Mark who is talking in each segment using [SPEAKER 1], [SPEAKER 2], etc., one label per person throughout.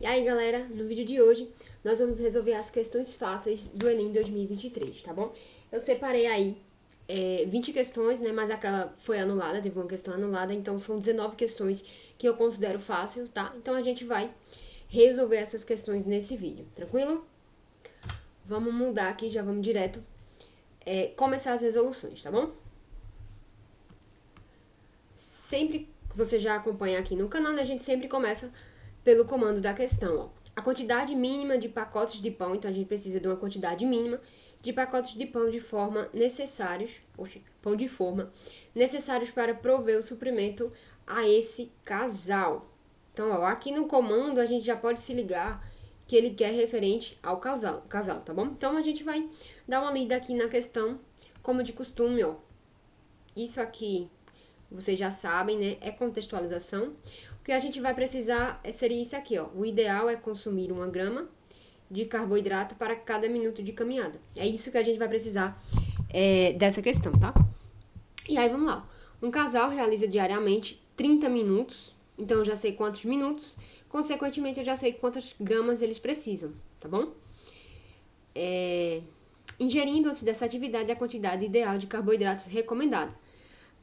[SPEAKER 1] E aí, galera, no vídeo de hoje, nós vamos resolver as questões fáceis do Enem 2023, tá bom? Eu separei aí 20 questões, né, mas aquela foi anulada, teve uma questão anulada, então são 19 questões que eu considero fácil, tá? Então a gente vai resolver essas questões nesse vídeo, tranquilo? Vamos mudar aqui, já vamos direto começar as resoluções, tá bom? Sempre que você já acompanha aqui no canal, né, a gente sempre começa pelo comando da questão, ó. A quantidade mínima de pacotes de pão, então a gente precisa de uma quantidade mínima de pacotes de pão de forma necessários, pão de forma, necessários para prover o suprimento a esse casal. Então, ó, aqui no comando a gente já pode se ligar que ele quer referente ao casal, tá bom? Então a gente vai dar uma lida aqui na questão, como de costume, ó. Isso aqui vocês já sabem, né? É contextualização. O que a gente vai precisar seria isso aqui, ó. O ideal é consumir 1 grama de carboidrato para cada minuto de caminhada. É isso que a gente vai precisar dessa questão, tá? E aí, vamos lá. Um casal realiza diariamente 30 minutos, então eu já sei quantos minutos, consequentemente eu já sei quantas gramas eles precisam, tá bom? Ingerindo antes dessa atividade a quantidade ideal de carboidratos recomendada.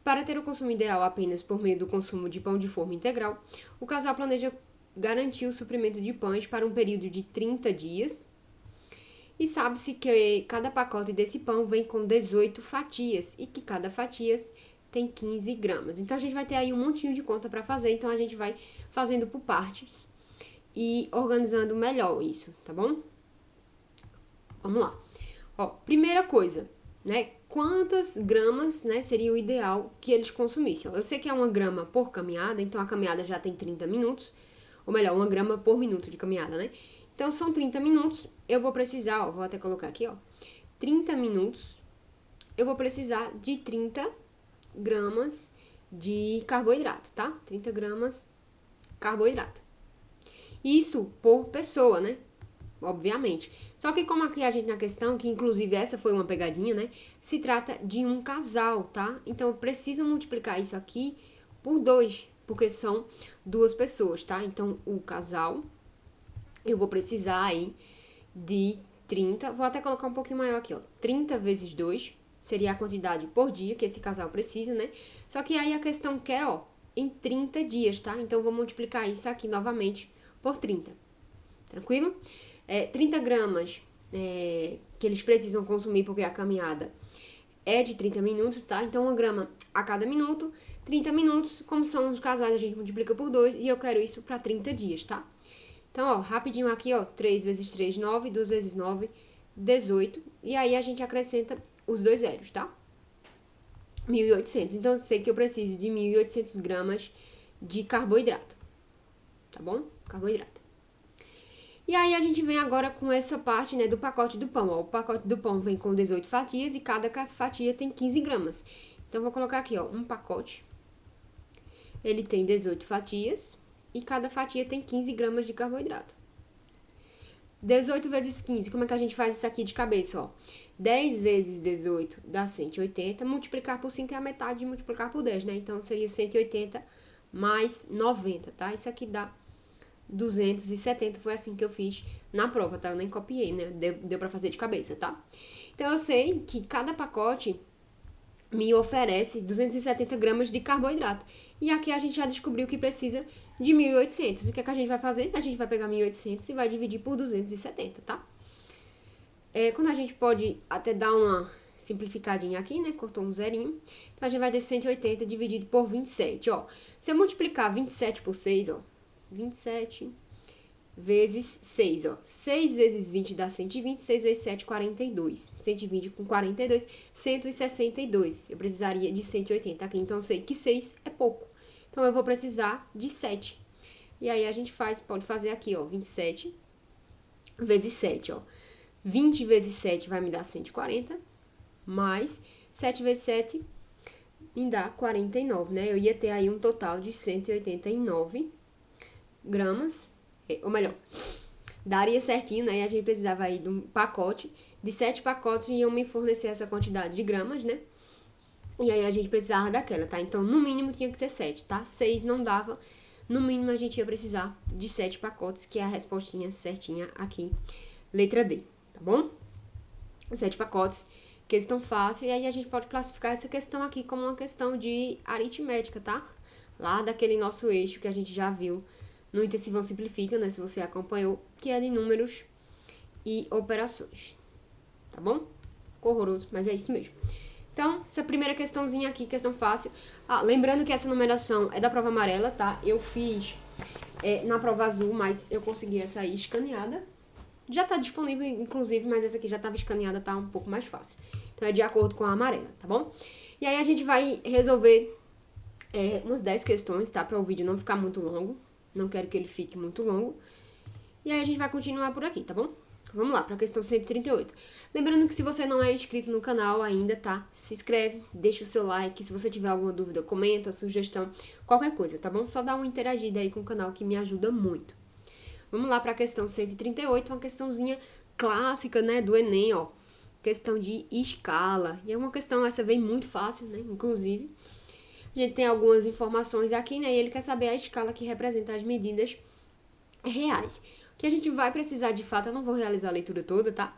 [SPEAKER 1] Para ter o consumo ideal apenas por meio do consumo de pão de forma integral, o casal planeja garantir o suprimento de pães para um período de 30 dias. E sabe-se que cada pacote desse pão vem com 18 fatias e que cada fatia tem 15 gramas. Então a gente vai ter aí um montinho de conta para fazer, então a gente vai fazendo por partes e organizando melhor isso, tá bom? Vamos lá. Ó, primeira coisa, né? Quantas gramas, né, seria o ideal que eles consumissem? Eu sei que é 1 grama por caminhada, então a caminhada já tem 30 minutos, ou melhor, 1 grama por minuto de caminhada, né? Então são 30 minutos, eu vou precisar, ó, vou até colocar aqui, ó, 30 minutos, eu vou precisar de 30 gramas de carboidrato, tá? 30 gramas carboidrato. Isso por pessoa, né? Obviamente. Só que como aqui a gente na questão, que inclusive essa foi uma pegadinha, né? Se trata de um casal, tá? Então eu preciso multiplicar isso aqui por 2, porque são 2 pessoas, tá? Então o casal, eu vou precisar aí de 30, vou até colocar um pouquinho maior aqui, ó. 30 vezes 2 seria a quantidade por dia que esse casal precisa, né? Só que aí a questão quer, ó, em 30 dias, tá? Então eu vou multiplicar isso aqui novamente por 30. Tranquilo? 30 gramas que eles precisam consumir porque a caminhada é de 30 minutos, tá? Então 1 grama a cada minuto, 30 minutos, como são os casais, a gente multiplica por 2 e eu quero isso para 30 dias, tá? Então, ó, rapidinho aqui, ó, 3 vezes 3, 9, 2 vezes 9, 18, e aí a gente acrescenta os 2 zeros, tá? 1.800, então eu sei que eu preciso de 1.800 gramas de carboidrato, tá bom? Carboidrato. E aí a gente vem agora com essa parte, né, do pacote do pão. Ó, o pacote do pão vem com 18 fatias e cada fatia tem 15 gramas. Então, vou colocar aqui, ó, um pacote. Ele tem 18 fatias e cada fatia tem 15 gramas de carboidrato. 18 vezes 15, como é que a gente faz isso aqui de cabeça, ó? 10 vezes 18 dá 180, multiplicar por 5 é a metade de multiplicar por 10, né? Então, seria 180 mais 90, tá? Isso aqui dá 270, foi assim que eu fiz na prova, tá? Eu nem copiei, né? Deu pra fazer de cabeça, tá? Então, eu sei que cada pacote me oferece 270 gramas de carboidrato. E aqui a gente já descobriu que precisa de 1.800. E o que é que a gente vai fazer? A gente vai pegar 1.800 e vai dividir por 270, tá? Quando a gente pode até dar uma simplificadinha aqui, né? Cortou um zerinho. Então, a gente vai ter 180 dividido por 27, ó. Se eu multiplicar 27 por 6, ó, 27 vezes 6, ó. 6 vezes 20 dá 120, 6 vezes 7, 42. 120 com 42, 162. Eu precisaria de 180 aqui, então eu sei que 6 é pouco. Então, eu vou precisar de 7. E aí, a gente pode fazer aqui, ó, 27 vezes 7, ó. 20 vezes 7 vai me dar 140, mais 7 vezes 7 me dá 49, né? Eu ia ter aí um total de 189 gramas, ou melhor, daria certinho, né? E a gente precisava aí de um pacote, de 7 pacotes iam me fornecer essa quantidade de gramas, né? E aí a gente precisava daquela, tá? Então, no mínimo tinha que ser 7, tá? 6 não dava, no mínimo a gente ia precisar de 7 pacotes, que é a respostinha certinha aqui, letra D, tá bom? 7 pacotes, questão fácil, e aí a gente pode classificar essa questão aqui como uma questão de aritmética, tá? Lá daquele nosso eixo que a gente já viu no Intensivão Simplifica, né, se você acompanhou, que é de números e operações, tá bom? Horroroso, mas é isso mesmo. Então, essa primeira questãozinha aqui, questão fácil. Lembrando que essa numeração é da prova amarela, tá? Eu fiz na prova azul, mas eu consegui essa aí escaneada. Já tá disponível, inclusive, mas essa aqui já tava escaneada, tá um pouco mais fácil. Então, é de acordo com a amarela, tá bom? E aí, a gente vai resolver umas 10 questões, tá? Para o vídeo não ficar muito longo. Não quero que ele fique muito longo. E aí, a gente vai continuar por aqui, tá bom? Vamos lá, para a questão 138. Lembrando que se você não é inscrito no canal ainda, tá? Se inscreve, deixa o seu like. Se você tiver alguma dúvida, comenta, sugestão, qualquer coisa, tá bom? Só dá uma interagida aí com o canal que me ajuda muito. Vamos lá para a questão 138, uma questãozinha clássica, né, do Enem, ó. Questão de escala. E é uma questão, essa vem muito fácil, né, inclusive. A gente tem algumas informações aqui, né, e ele quer saber a escala que representa as medidas reais. Que a gente vai precisar de fato, eu não vou realizar a leitura toda, tá?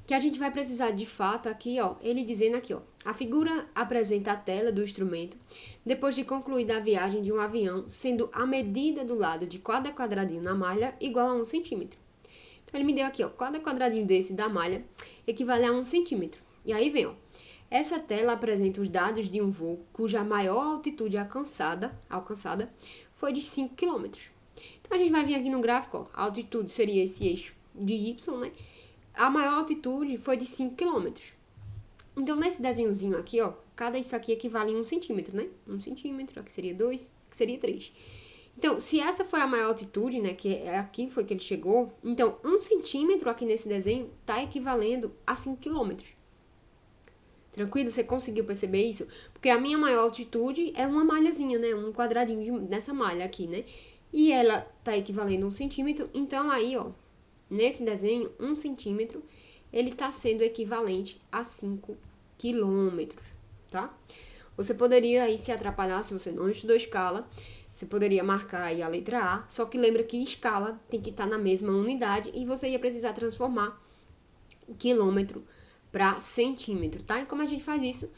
[SPEAKER 1] Que a gente vai precisar de fato aqui, ó, ele dizendo aqui, ó, a figura apresenta a tela do instrumento depois de concluída a viagem de um avião, sendo a medida do lado de cada quadradinho na malha igual a 1 centímetro. Então, ele me deu aqui, ó, cada quadradinho desse da malha equivale a 1 centímetro. E aí vem, ó, essa tela apresenta os dados de um voo cuja maior altitude alcançada foi de 5 quilômetros. Então, a gente vai vir aqui no gráfico, ó, a altitude seria esse eixo de Y, né? A maior altitude foi de 5 km. Então, nesse desenhozinho aqui, ó, cada isso aqui equivale a 1 centímetro, né? 1 centímetro, aqui seria 2, aqui seria 3. Então, se essa foi a maior altitude, né, que aqui foi que ele chegou, então 1 centímetro aqui nesse desenho tá equivalendo a 5 km. Tranquilo? Você conseguiu perceber isso? Porque a minha maior altitude é uma malhazinha, né? Um quadradinho nessa malha aqui, né? E ela tá equivalendo a 1 centímetro, então aí, ó, nesse desenho, 1 centímetro, ele está sendo equivalente a 5 quilômetros, tá? Você poderia aí se atrapalhar se você não estudou escala, você poderia marcar aí a letra A, só que lembra que escala tem que estar na mesma unidade e você ia precisar transformar o quilômetro para centímetro, tá? E como a gente faz isso?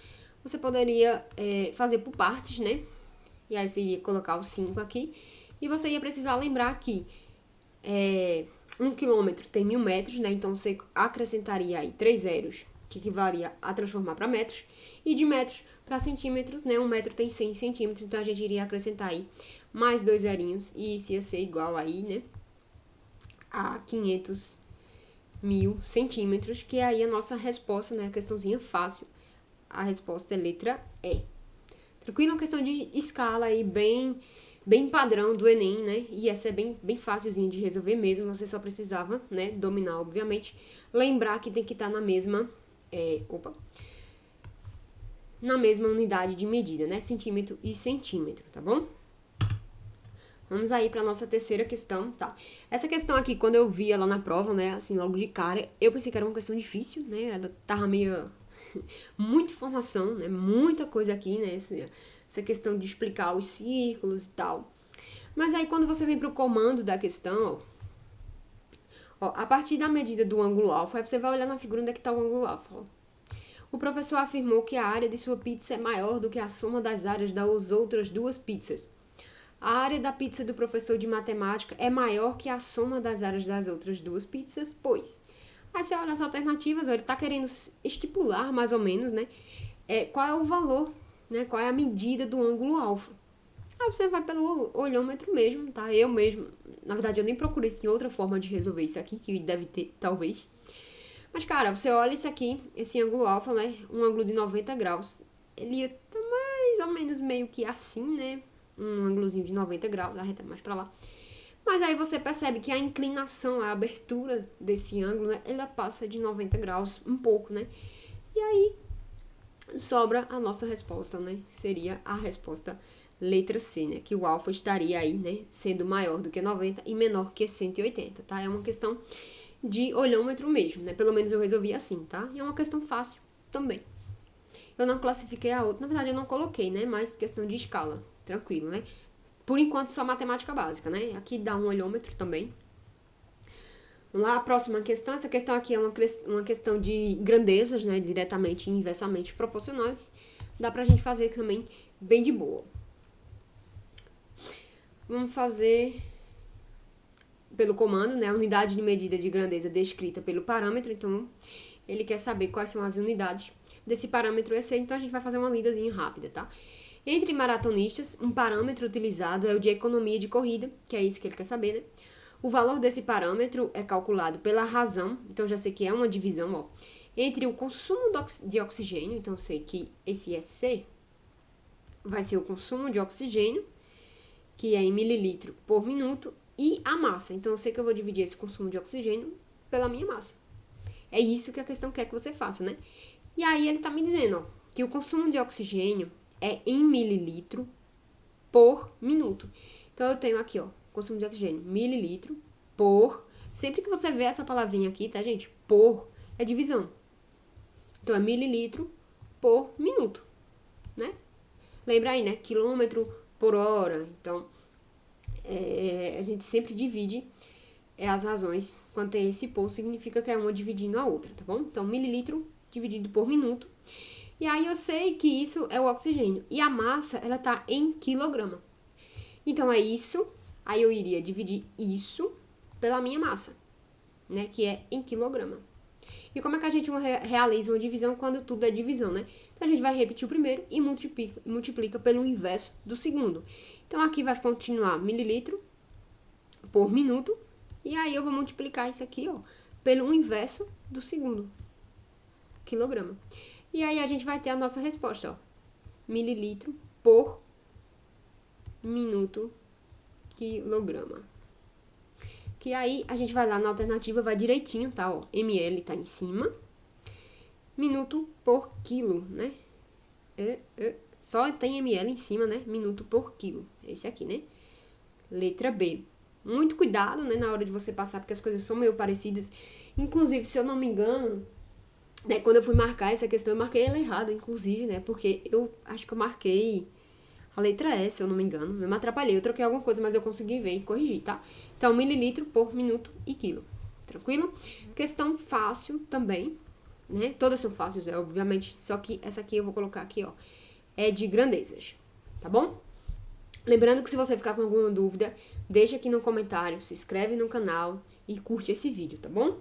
[SPEAKER 1] Você poderia fazer por partes, né? E aí você ia colocar o 5 aqui e você ia precisar lembrar que 1 quilômetro tem 1000 metros, né? Então, você acrescentaria aí 3 zeros, que equivalia a transformar para metros. E de metros para centímetros, né? 1 metro tem 100 centímetros, então a gente iria acrescentar aí mais 2 zerinhos. E isso ia ser igual aí, né? A 500.000 centímetros, que é aí a nossa resposta, né? A questãozinha fácil. A resposta é letra E. Tranquilo? Uma questão de escala aí bem padrão do Enem, né? E essa é bem fácilzinha de resolver mesmo. Você só precisava, né, dominar, obviamente. Lembrar que tem que estar na mesma... na mesma unidade de medida, né? Centímetro e centímetro, tá bom? Vamos aí para nossa terceira questão, tá? Essa questão aqui, quando eu vi ela na prova, né, assim, logo de cara, eu pensei que era uma questão difícil, né? Ela tava meio... muita informação, né? Muita coisa aqui, né? Essa questão de explicar os círculos e tal. Mas aí, quando você vem para o comando da questão, ó, a partir da medida do ângulo alfa, aí você vai olhar na figura onde é que está o ângulo alfa, ó. O professor afirmou que a área de sua pizza é maior do que a soma das áreas das outras duas pizzas. A área da pizza do professor de matemática é maior que a soma das áreas das outras duas pizzas, pois... Aí você olha as alternativas, ó, ele está querendo estipular, mais ou menos, né? Qual é o valor, né? Qual é a medida do ângulo alfa. Aí você vai pelo olhômetro mesmo, tá? Eu mesmo, na verdade, eu nem procurei se tem outra forma de resolver isso aqui, que deve ter, talvez. Mas, cara, você olha isso aqui, esse ângulo alfa, né? Um ângulo de 90 graus. Ele ia tá mais ou menos meio que assim, né? Um ângulozinho de 90 graus, a reta mais pra lá. Mas aí você percebe que a inclinação, a abertura desse ângulo, né, ela passa de 90 graus um pouco, né? E aí sobra a nossa resposta, né? Seria a resposta letra C, né? Que o alfa estaria aí, né? Sendo maior do que 90 e menor que 180, tá? É uma questão de olhômetro mesmo, né? Pelo menos eu resolvi assim, tá? E é uma questão fácil também. Eu não classifiquei a outra, na verdade eu não coloquei, né? Mas questão de escala, tranquilo, né? Por enquanto, só matemática básica, né? Aqui dá um olhômetro também. Vamos lá, a próxima questão. Essa questão aqui é uma questão de grandezas, né? Diretamente e inversamente proporcionais. Dá pra gente fazer também bem de boa. Vamos fazer pelo comando, né? A unidade de medida de grandeza descrita pelo parâmetro. Então, ele quer saber quais são as unidades desse parâmetro EC. Então, a gente vai fazer uma lidazinha rápida, tá? Entre maratonistas, um parâmetro utilizado é o de economia de corrida, que é isso que ele quer saber, né? O valor desse parâmetro é calculado pela razão, então já sei que é uma divisão, ó, entre o consumo de oxigênio, então eu sei que esse EC vai ser o consumo de oxigênio, que é em mililitro por minuto, e a massa. Então eu sei que eu vou dividir esse consumo de oxigênio pela minha massa. É isso que a questão quer que você faça, né? E aí ele tá me dizendo, ó, que o consumo de oxigênio é em mililitro por minuto. Então eu tenho aqui, ó, consumo de oxigênio, mililitro por... Sempre que você vê essa palavrinha aqui, tá, gente? Por é divisão. Então é mililitro por minuto, né? Lembra aí, né? Quilômetro por hora. Então, a gente sempre divide as razões. Quando tem esse por, significa que é uma dividindo a outra, tá bom? Então, mililitro dividido por minuto. E aí eu sei que isso é o oxigênio. E a massa, ela tá em quilograma. Então, é isso. Aí eu iria dividir isso pela minha massa, né? Que é em quilograma. E como é que a gente realiza uma divisão quando tudo é divisão, né? Então, a gente vai repetir o primeiro e multiplica pelo inverso do segundo. Então, aqui vai continuar mililitro por minuto. E aí, eu vou multiplicar isso aqui, ó, pelo inverso do segundo. Quilograma. E aí, a gente vai ter a nossa resposta, ó. Mililitro por minuto quilograma. Que aí, a gente vai lá na alternativa, vai direitinho, tá, ó. ml tá em cima. Minuto por quilo, né? Só tem ml em cima, né? Minuto por quilo. Esse aqui, né? Letra B. Muito cuidado, né? Na hora de você passar, porque as coisas são meio parecidas. Inclusive, se eu não me engano, né? Quando eu fui marcar essa questão, eu marquei ela errada, inclusive, né? Porque eu acho que eu marquei a letra S, se eu não me engano. Eu me atrapalhei, eu troquei alguma coisa, mas eu consegui ver e corrigir, tá? Então, mililitro por minuto e quilo. Tranquilo? Questão fácil também, né? Todas são fáceis, obviamente. Só que essa aqui eu vou colocar aqui, ó. É de grandezas, tá bom? Lembrando que se você ficar com alguma dúvida, deixa aqui no comentário, se inscreve no canal e curte esse vídeo, tá bom?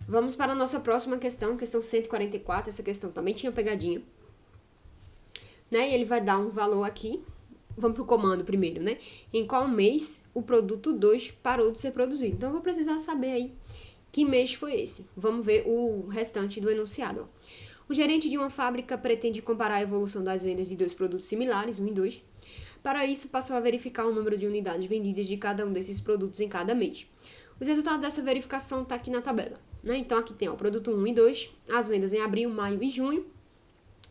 [SPEAKER 1] Vamos para a nossa próxima questão 144. Essa questão também tinha pegadinha, né? E ele vai dar um valor aqui. Vamos pro comando primeiro, né? Em qual mês o produto 2 parou de ser produzido? Então, eu vou precisar saber aí que mês foi esse. Vamos ver o restante do enunciado, ó. O gerente de uma fábrica pretende comparar a evolução das vendas de dois produtos similares, 1 e 2. Para isso, passou a verificar o número de unidades vendidas de cada um desses produtos em cada mês. Os resultados dessa verificação estão aqui na tabela, né? Então, aqui tem o produto 1 e 2, as vendas em abril, maio e junho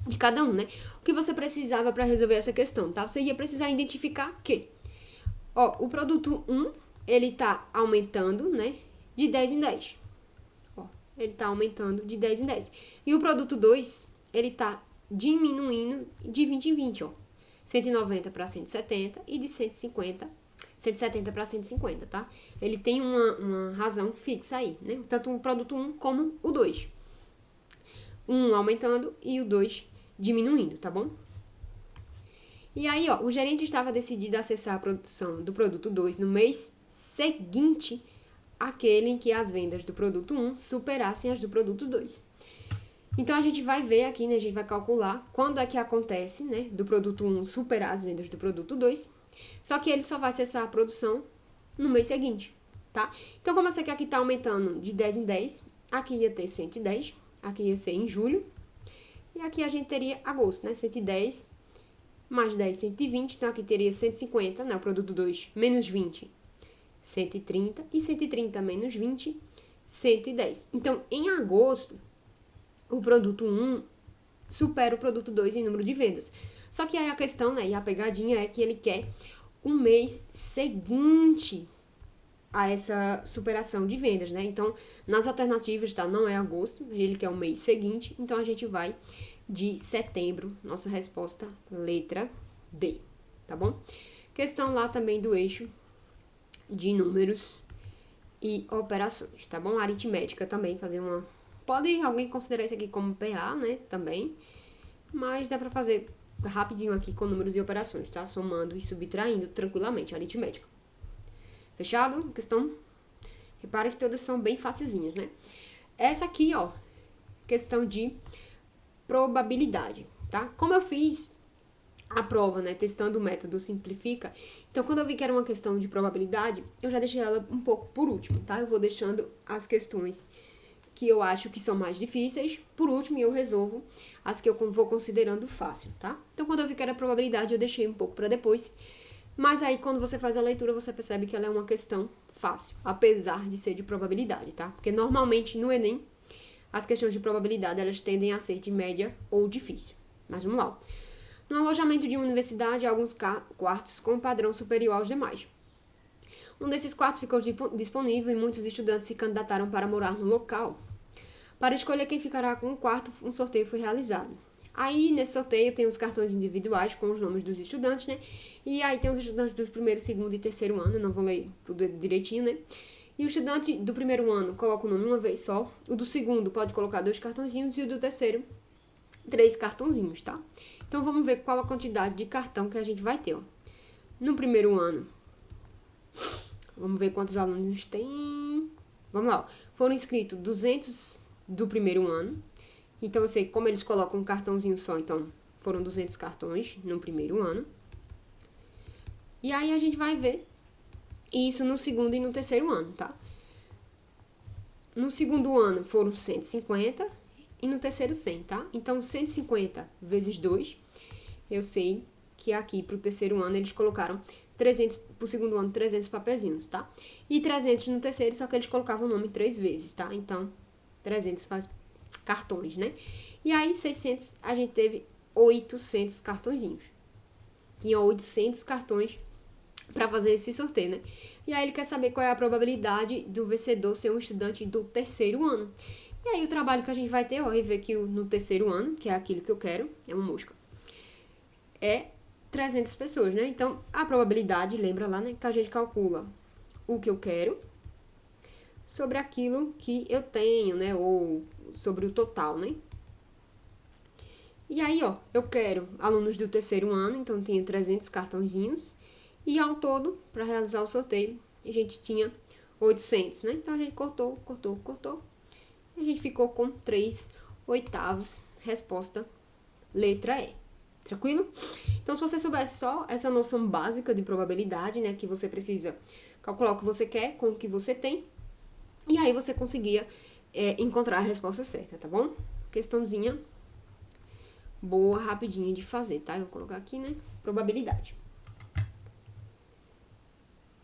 [SPEAKER 1] de cada um, né? O que você precisava para resolver essa questão, tá? Você ia precisar identificar que, ó, o produto 1, ele tá aumentando, né? De 10 em 10. Ele tá aumentando de 10 em 10. E o produto 2, ele tá diminuindo de 20 em 20, ó. 190 para 170 e de 170 para 150, tá? Ele tem uma razão fixa aí, né? Tanto o produto 1 como o 2. Um aumentando e o 2 diminuindo, tá bom? E aí, ó, o gerente estava decidido a acessar a produção do produto 2 no mês seguinte aquele em que as vendas do produto 1 superassem as do produto 2. Então, a gente vai ver aqui, né, a gente vai calcular quando é que acontece, né, do produto 1 superar as vendas do produto 2, só que ele só vai acessar a produção no mês seguinte, tá? Então, como eu sei que aqui tá aumentando de 10 em 10, aqui ia ter 110, aqui ia ser em julho, e aqui a gente teria agosto, né, 110 mais 10, 120, então aqui teria 150, né, o produto 2 menos 20, 130, e 130 menos 20, 110. Então, em agosto, o produto 1 supera o produto 2 em número de vendas. Só que aí a questão, né, e a pegadinha é que ele quer um mês seguinte a essa superação de vendas, né? Então, nas alternativas, tá? Não é agosto, ele quer o mês seguinte, então a gente vai de setembro. Nossa resposta, letra B, tá bom? Questão lá também do eixo de números e operações, tá bom? Aritmética também, fazer uma... Pode alguém considerar isso aqui como PA, né, também, mas dá pra fazer rapidinho aqui com números e operações, tá? Somando e subtraindo tranquilamente, aritmética. Fechado? Questão... Repara que todas são bem facilzinhas, né? Essa aqui, ó, questão de probabilidade, tá? Como eu fiz a prova, né, testando o método Simplifica, então quando eu vi que era uma questão de probabilidade, eu já deixei ela um pouco por último, tá? Eu vou deixando as questões que eu acho que são mais difíceis por último e eu resolvo as que eu vou considerando fácil, tá? Então quando eu vi que era probabilidade, eu deixei um pouco para depois, mas aí quando você faz a leitura, você percebe que ela é uma questão fácil, apesar de ser de probabilidade, tá? Porque normalmente no Enem, as questões de probabilidade, elas tendem a ser de média ou difícil. Mas vamos lá. No alojamento de uma universidade, há alguns quartos com um padrão superior aos demais. Um desses quartos ficou disponível e muitos estudantes se candidataram para morar no local. Para escolher quem ficará com o quarto, um sorteio foi realizado. Aí, nesse sorteio, tem os cartões individuais com os nomes dos estudantes, né? E aí tem os estudantes dos primeiro, segundo e terceiro ano, eu não vou ler tudo direitinho, né? E o estudante do primeiro ano coloca o nome uma vez só. O do segundo pode colocar 2 cartõezinhos e o do terceiro, 3 cartãozinhos, tá? Então, vamos ver qual a quantidade de cartão que a gente vai ter, ó. No primeiro ano, vamos ver quantos alunos tem. Vamos lá, ó. Foram inscritos 200 do primeiro ano. Então, eu sei que como eles colocam um cartãozinho só, então foram 200 cartões no primeiro ano. E aí, a gente vai ver isso no segundo e no terceiro ano, tá? No segundo ano, foram 150 e no terceiro 100, tá? Então, 150 vezes 2, eu sei que aqui para o terceiro ano eles colocaram 300, para o segundo ano 300 papezinhos, tá? E 300 no terceiro, só que eles colocavam o nome 3 vezes, tá? Então, 300 faz cartões, né? E aí, 600, a gente teve 800 cartõezinhos. Tinha 800 cartões para fazer esse sorteio, né? E aí ele quer saber qual é a probabilidade do vencedor ser um estudante do terceiro ano. E aí o trabalho que a gente vai ter, ó, e ver que no terceiro ano, que é aquilo que eu quero, é uma mosca, é 300 pessoas, né? Então, a probabilidade, lembra lá, né, que a gente calcula o que eu quero sobre aquilo que eu tenho, né, ou sobre o total, né? E aí, ó, eu quero alunos do terceiro ano, então tinha 300 cartãozinhos, e ao todo, para realizar o sorteio, a gente tinha 800, né? Então, a gente cortou, e a gente ficou com 3/8, resposta letra E. Tranquilo? Então, se você soubesse só essa noção básica de probabilidade, né, que você precisa calcular o que você quer com o que você tem, e aí você conseguia encontrar a resposta certa, tá bom? Questãozinha boa, rapidinha de fazer, tá? Eu vou colocar aqui, né, probabilidade.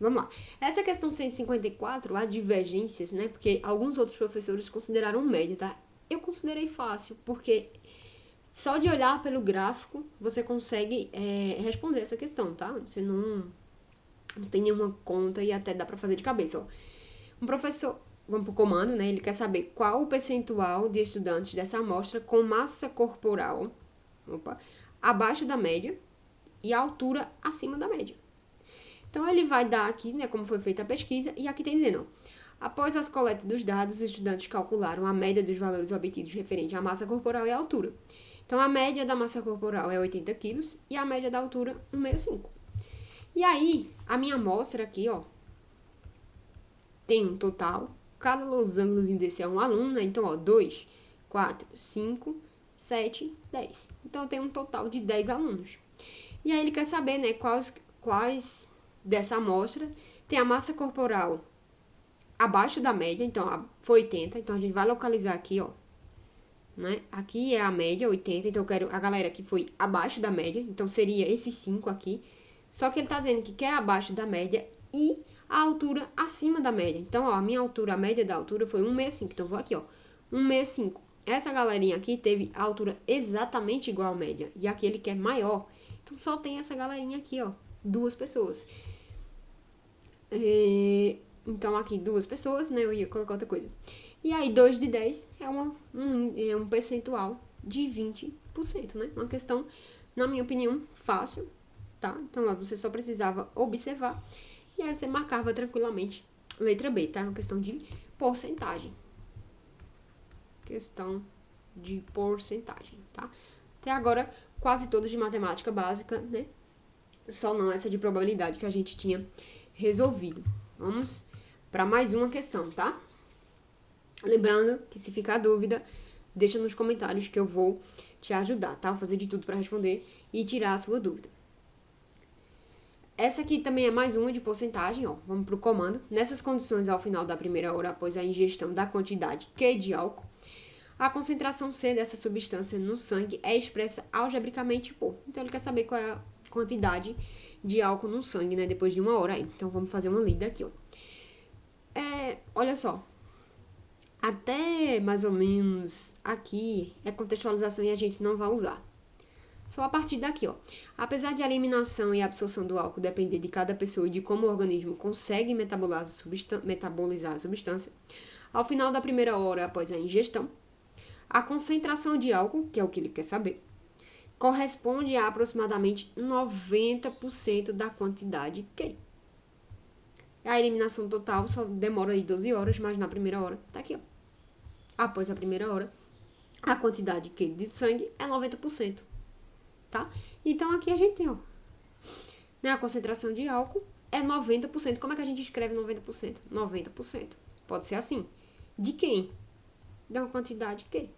[SPEAKER 1] Vamos lá. Essa questão 154, há divergências, né, porque alguns outros professores consideraram média, tá? Eu considerei fácil, porque só de olhar pelo gráfico, você consegue responder essa questão, tá? Você não tem nenhuma conta e até dá pra fazer de cabeça, ó. Um professor, vamos pro comando, né? Ele quer saber qual o percentual de estudantes dessa amostra com massa corporal, abaixo da média e a altura acima da média. Então, ele vai dar aqui, né, como foi feita a pesquisa, e aqui tem dizendo, ó, após as coletas dos dados, os estudantes calcularam a média dos valores obtidos referente à massa corporal e à altura. Então, a média da massa corporal é 80 quilos e a média da altura 1,65. E aí, a minha amostra aqui, ó, tem um total, cada losangozinho desse é um aluno, né? Então, ó, 2, 4, 5, 7, 10. Então, eu tenho um total de 10 alunos. E aí, ele quer saber, né, quais dessa amostra tem a massa corporal abaixo da média, então, foi 80. Então, a gente vai localizar aqui, ó, né? Aqui é a média, 80, então eu quero a galera que foi abaixo da média, então seria esses 5 aqui. Só que ele tá dizendo que quer abaixo da média e a altura acima da média. Então, ó, a minha altura, a média da altura foi 1,65. Então, eu vou aqui, ó, 1,65. Essa galerinha aqui teve a altura exatamente igual à média. E aqui ele quer maior. Então, só tem essa galerinha aqui, ó, 2 pessoas. Então, aqui 2 pessoas, né, eu ia colocar outra coisa. E aí, 2 de 10 é um percentual de 20%, né? Uma questão, na minha opinião, fácil. tá? Então, ó, você só precisava observar e aí você marcava tranquilamente letra B, tá? É uma questão de porcentagem. Questão de porcentagem, tá? Até agora, quase todos de matemática básica, né? Só não essa de probabilidade que a gente tinha resolvido. Vamos para mais uma questão, tá? Lembrando que se ficar dúvida, deixa nos comentários que eu vou te ajudar, tá? Vou fazer de tudo para responder e tirar a sua dúvida. Essa aqui também é mais uma de porcentagem, ó. Vamos para o comando. Nessas condições, ao final da primeira hora após a ingestão da quantidade Q de álcool, a concentração C dessa substância no sangue é expressa algebricamente por. Então, ele quer saber qual é a quantidade de álcool no sangue, né? Depois de 1 hora aí. Então, vamos fazer uma lida aqui, ó. Olha só. Até mais ou menos aqui é contextualização e a gente não vai usar. Só a partir daqui, ó. Apesar de a eliminação e a absorção do álcool depender de cada pessoa e de como o organismo consegue metabolizar a substância, ao final da primeira hora após a ingestão, a concentração de álcool, que é o que ele quer saber, corresponde a aproximadamente 90% da quantidade Q. A eliminação total só demora aí 12 horas, mas na primeira hora, tá aqui, ó. Após a primeira hora, a quantidade Q de sangue é 90%. Tá? Então, aqui a gente tem, ó, né, a concentração de álcool é 90%. Como é que a gente escreve 90%? 90%. Pode ser assim. De quem? Da quantidade Q.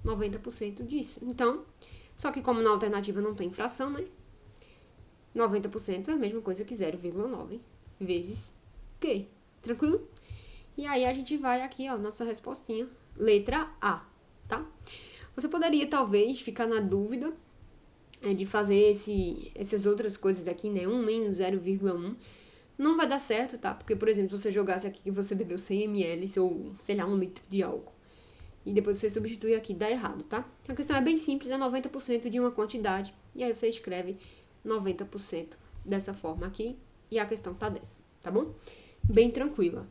[SPEAKER 1] 90% disso. Então, só que como na alternativa não tem fração, né? 90% é a mesma coisa que 0,9 vezes Q. Tranquilo? E aí, a gente vai aqui, ó, nossa respostinha. Letra A, tá? Você poderia, talvez, ficar na dúvida de fazer essas outras coisas aqui, né? 1 menos 0,1. Não vai dar certo, tá? Porque, por exemplo, se você jogasse aqui que você bebeu 100 ml, ou, sei lá, 1 litro de álcool, e depois você substitui aqui, dá errado, tá? A questão é bem simples, é 90% de uma quantidade. E aí você escreve 90% dessa forma aqui, e a questão tá dessa, tá bom? Bem tranquila.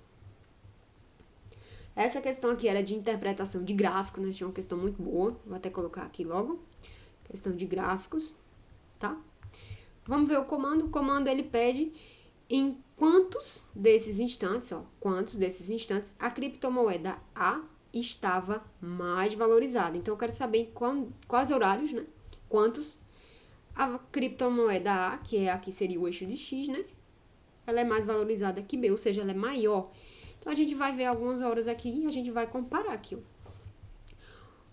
[SPEAKER 1] Essa questão aqui era de interpretação de gráfico, né? Tinha uma questão muito boa, vou até colocar aqui logo. Questão de gráficos, tá? Vamos ver o comando. O comando, ele pede em quantos desses instantes, ó, a criptomoeda A estava mais valorizada. Então, eu quero saber em quais horários, né? Quantos a criptomoeda A, que é aqui seria o eixo de X, né? Ela é mais valorizada que B, ou seja, ela é maior. Então, a gente vai ver algumas horas aqui e a gente vai comparar aqui,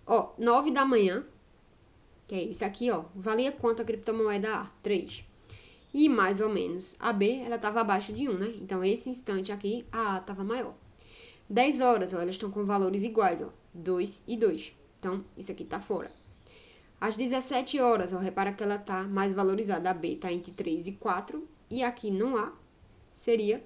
[SPEAKER 1] ó. 9 da manhã, que é esse aqui, ó, valia quanto a criptomoeda A? 3. E mais ou menos a B, ela estava abaixo de 1, né? Então, esse instante aqui, a A estava maior. 10 horas, ó, elas estão com valores iguais, ó, 2 e 2. Então, isso aqui tá fora. Às 17 horas, ó, repara que ela tá mais valorizada. A B tá entre 3 e 4. E aqui no A seria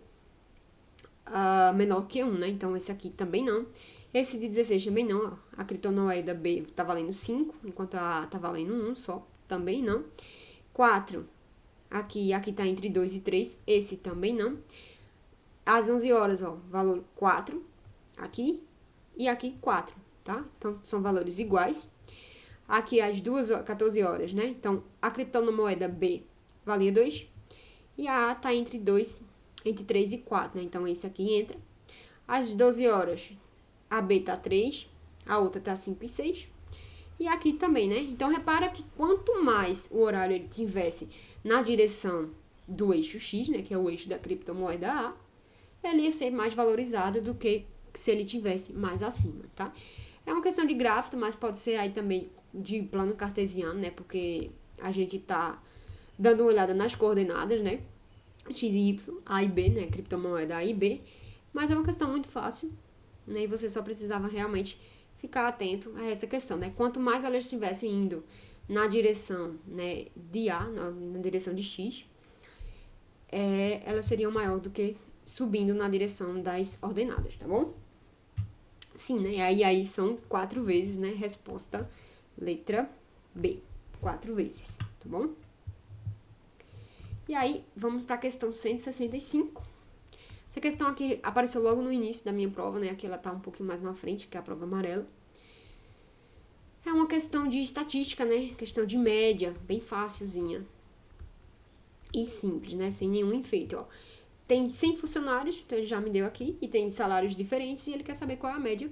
[SPEAKER 1] menor que 1, né? Então, esse aqui também não. Esse de 16 também não, ó. A criptomoeda B tá valendo 5, enquanto a A tá valendo 1 só. Também não. 4, aqui tá entre 2 e 3. Esse também não. Às 11 horas, ó, valor 4, aqui. E aqui 4, tá? Então, são valores iguais. Aqui às 14 horas, né? Então, a criptomoeda B valia 2. E a A tá entre 3 e 4, né? Então, esse aqui entra. Às 12 horas, a B tá 3, a outra tá 5 e 6. E aqui também, né? Então, repara que quanto mais o horário ele tivesse na direção do eixo X, né? Que é o eixo da criptomoeda A, ele ia ser mais valorizado do que se ele tivesse mais acima, tá? É uma questão de gráfico, mas pode ser aí também de plano cartesiano, né? Porque a gente tá dando uma olhada nas coordenadas, né? X e Y, A e B, né? Criptomoeda A e B. Mas é uma questão muito fácil, né? E você só precisava realmente ficar atento a essa questão, né? Quanto mais elas estivessem indo na direção, né, de A, na direção de X, elas seriam maior do que subindo na direção das ordenadas, tá bom? Sim, né? E aí são 4 vezes, né? Resposta letra B. 4 vezes, tá bom? E aí, vamos para a questão 165. Essa questão aqui apareceu logo no início da minha prova, né? Aqui ela tá um pouquinho mais na frente, que é a prova amarela. É uma questão de estatística, né? Questão de média, bem facilzinha. e simples, né? Sem nenhum enfeite, ó. Tem 100 funcionários, então ele já me deu aqui, e tem salários diferentes, e ele quer saber qual é a média.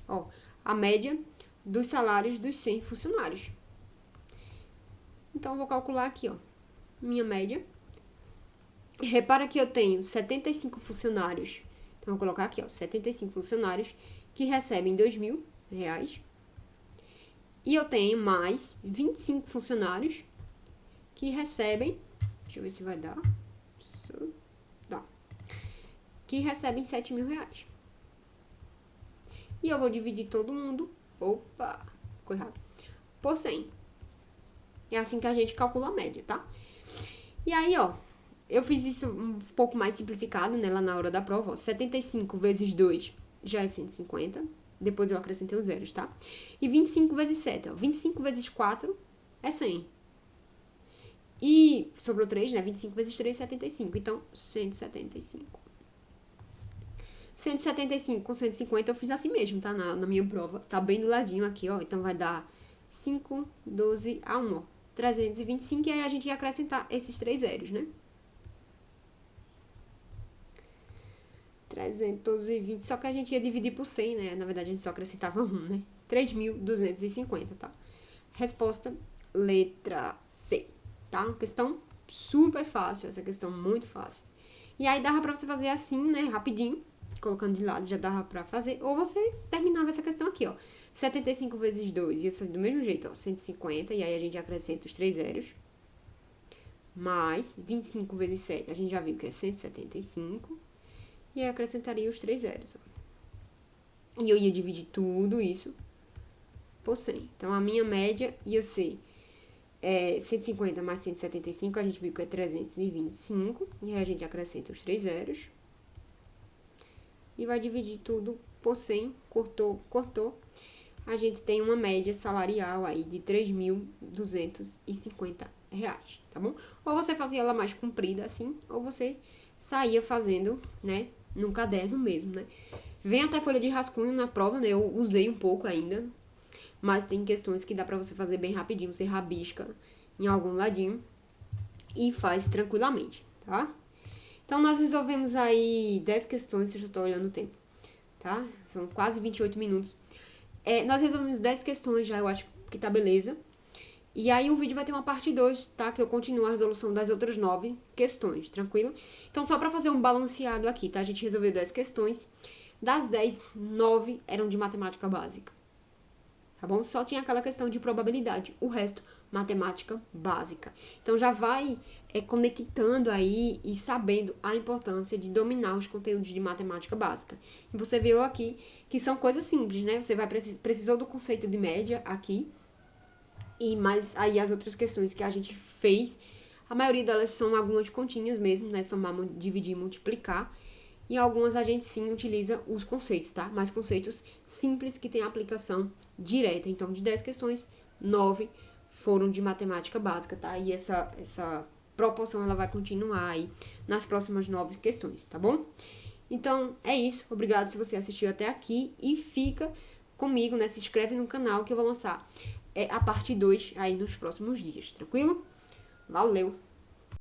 [SPEAKER 1] Ó, a média dos salários dos 100 funcionários. Então, eu vou calcular aqui, ó, minha média. Repara que eu tenho 75 funcionários. Então, eu vou colocar aqui, ó, 75 funcionários que recebem R$2.000. E eu tenho mais 25 funcionários que recebem... Deixa eu ver se vai dar. Dá. Que recebem R$7.000. E eu vou dividir todo mundo... Opa, ficou errado. Por 100. É assim que a gente calcula a média, tá? E aí, ó, eu fiz isso um pouco mais simplificado, né, lá na hora da prova, ó. 75 vezes 2 já é 150. Depois eu acrescentei os zeros, tá? E 25 vezes 7, ó. 25 vezes 4 é 100. E sobrou 3, né? 25 vezes 3 é 75. Então, 175. 175 com 150 eu fiz assim mesmo, tá? Na minha prova. Tá bem do ladinho aqui, ó. Então, vai dar 5, 12 a 1, ó. 325. E aí, a gente ia acrescentar esses 3 zeros, né? 320. Só que a gente ia dividir por 100, né? Na verdade, a gente só acrescentava 1, né? 3.250, tá? Resposta, letra C, tá? Uma questão super fácil, essa questão muito fácil. E aí, dava pra você fazer assim, né? Rapidinho. Colocando de lado, já dava pra fazer. Ou você terminava essa questão aqui, ó. 75 vezes 2 ia ser do mesmo jeito, ó. 150. E aí, a gente acrescenta os 3 zeros. Mais 25 vezes 7. A gente já viu que é 175. E aí, acrescentaria os 3 zeros, ó. E eu ia dividir tudo isso por 100. Então, a minha média ia ser 150 mais 175, a gente viu que é 325. E aí, a gente acrescenta os 3 zeros. E vai dividir tudo por 100. Cortou, cortou. A gente tem uma média salarial aí de R$3.250, tá bom? Ou você fazia ela mais comprida assim, ou você saía fazendo, né, num caderno mesmo, né? Vem até folha de rascunho na prova, né? Eu usei um pouco ainda, mas tem questões que dá pra você fazer bem rapidinho. Você rabisca em algum ladinho e faz tranquilamente, tá? Então, nós resolvemos aí 10 questões, eu já tô olhando o tempo, tá? São quase 28 minutos. Nós resolvemos 10 questões já, eu acho que tá beleza. E aí o vídeo vai ter uma parte 2, tá? Que eu continuo a resolução das outras 9 questões, tranquilo? Então, só pra fazer um balanceado aqui, tá? A gente resolveu 10 questões. Das 10, 9 eram de matemática básica, tá bom? Só tinha aquela questão de probabilidade. O resto, matemática básica. Então, já vai conectando aí e sabendo a importância de dominar os conteúdos de matemática básica. E você viu aqui que são coisas simples, né? Você vai precisou do conceito de média aqui. E mais aí as outras questões que a gente fez, a maioria delas são algumas continhas mesmo, né? Somar, dividir e multiplicar. E algumas a gente sim utiliza os conceitos, tá? Mas conceitos simples que têm aplicação direta. Então, de 10 questões, 9 foram de matemática básica, tá? E essa proporção ela vai continuar aí nas próximas 9 questões, tá bom? Então, é isso. Obrigado se você assistiu até aqui e fica comigo, né? Se inscreve no canal que eu vou lançar a parte 2 aí nos próximos dias, tranquilo? Valeu!